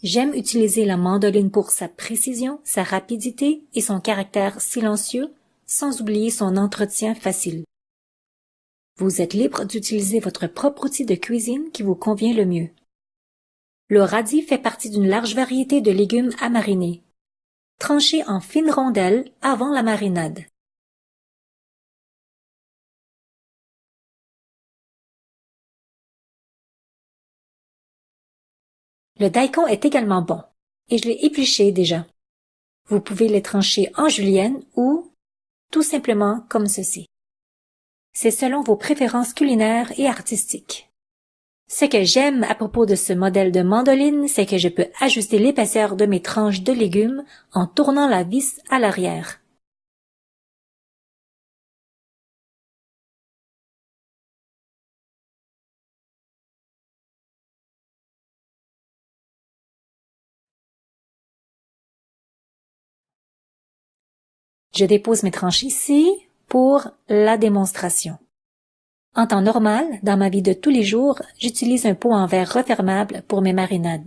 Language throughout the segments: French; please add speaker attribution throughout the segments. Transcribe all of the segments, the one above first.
Speaker 1: J'aime utiliser la mandoline pour sa précision, sa rapidité et son caractère silencieux, sans oublier son entretien facile. Vous êtes libre d'utiliser votre propre outil de cuisine qui vous convient le mieux. Le radis fait partie d'une large variété de légumes à mariner. Tranchez en fines rondelles avant la marinade. Le daikon est également bon, et je l'ai épluché déjà. Vous pouvez les trancher en julienne ou tout simplement comme ceci. C'est selon vos préférences culinaires et artistiques. Ce que j'aime à propos de ce modèle de mandoline, c'est que je peux ajuster l'épaisseur de mes tranches de légumes en tournant la vis à l'arrière. Je dépose mes tranches ici pour la démonstration. En temps normal, dans ma vie de tous les jours, j'utilise un pot en verre refermable pour mes marinades.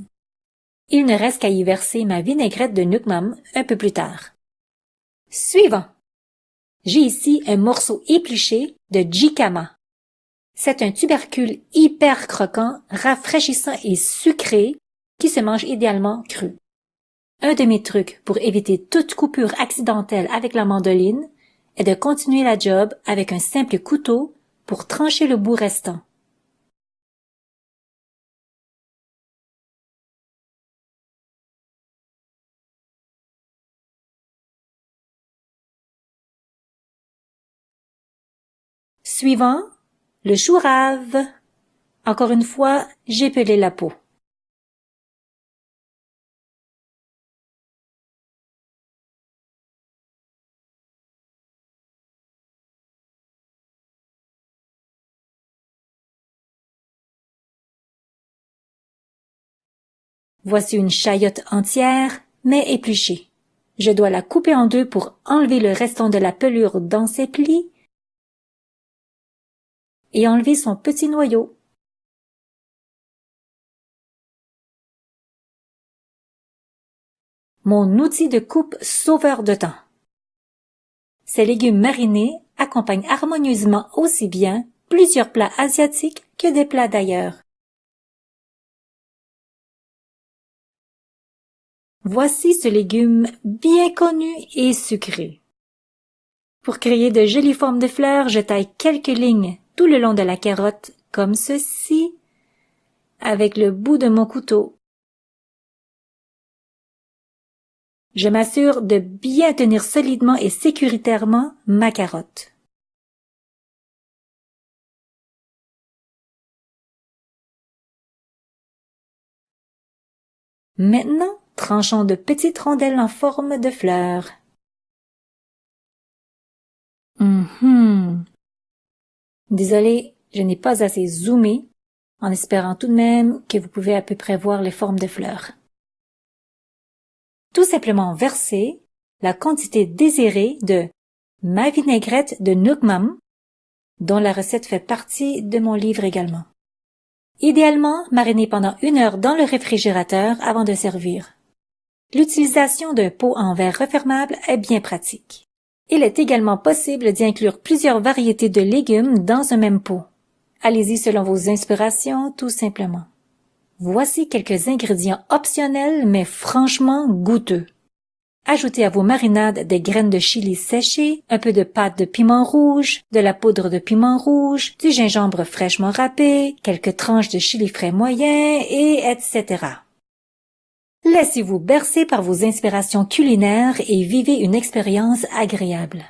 Speaker 1: Il ne reste qu'à y verser ma vinaigrette de Nuuk Mam un peu plus tard. Suivant. J'ai ici un morceau épluché de jicama. C'est un tubercule hyper croquant, rafraîchissant et sucré qui se mange idéalement cru. Un de mes trucs pour éviter toute coupure accidentelle avec la mandoline est de continuer la job avec un simple couteau pour trancher le bout restant. Suivant, le chou rave. Encore une fois, j'ai pelé la peau. Voici une chayote entière, mais épluchée. Je dois la couper en deux pour enlever le restant de la pelure dans ses plis et enlever son petit noyau. Mon outil de coupe sauveur de temps. Ces légumes marinés accompagnent harmonieusement aussi bien plusieurs plats asiatiques que des plats d'ailleurs. Voici ce légume bien connu et sucré. Pour créer de jolies formes de fleurs, je taille quelques lignes tout le long de la carotte, comme ceci, avec le bout de mon couteau. Je m'assure de bien tenir solidement et sécuritairement ma carotte. Maintenant, tranchons de petites rondelles en forme de fleurs. Désolée, je n'ai pas assez zoomé, en espérant tout de même que vous pouvez à peu près voir les formes de fleurs. Tout simplement verser la quantité désirée de ma vinaigrette de Nuuk Mam, dont la recette fait partie de mon livre également. Idéalement, mariner pendant 1 heure dans le réfrigérateur avant de servir. L'utilisation d'un pot en verre refermable est bien pratique. Il est également possible d'y inclure plusieurs variétés de légumes dans un même pot. Allez-y selon vos inspirations, tout simplement. Voici quelques ingrédients optionnels mais franchement goûteux. Ajoutez à vos marinades des graines de chili séchées, un peu de pâte de piment rouge, de la poudre de piment rouge, du gingembre fraîchement râpé, quelques tranches de chili frais moyen et etc. Laissez-vous bercer par vos inspirations culinaires et vivez une expérience agréable.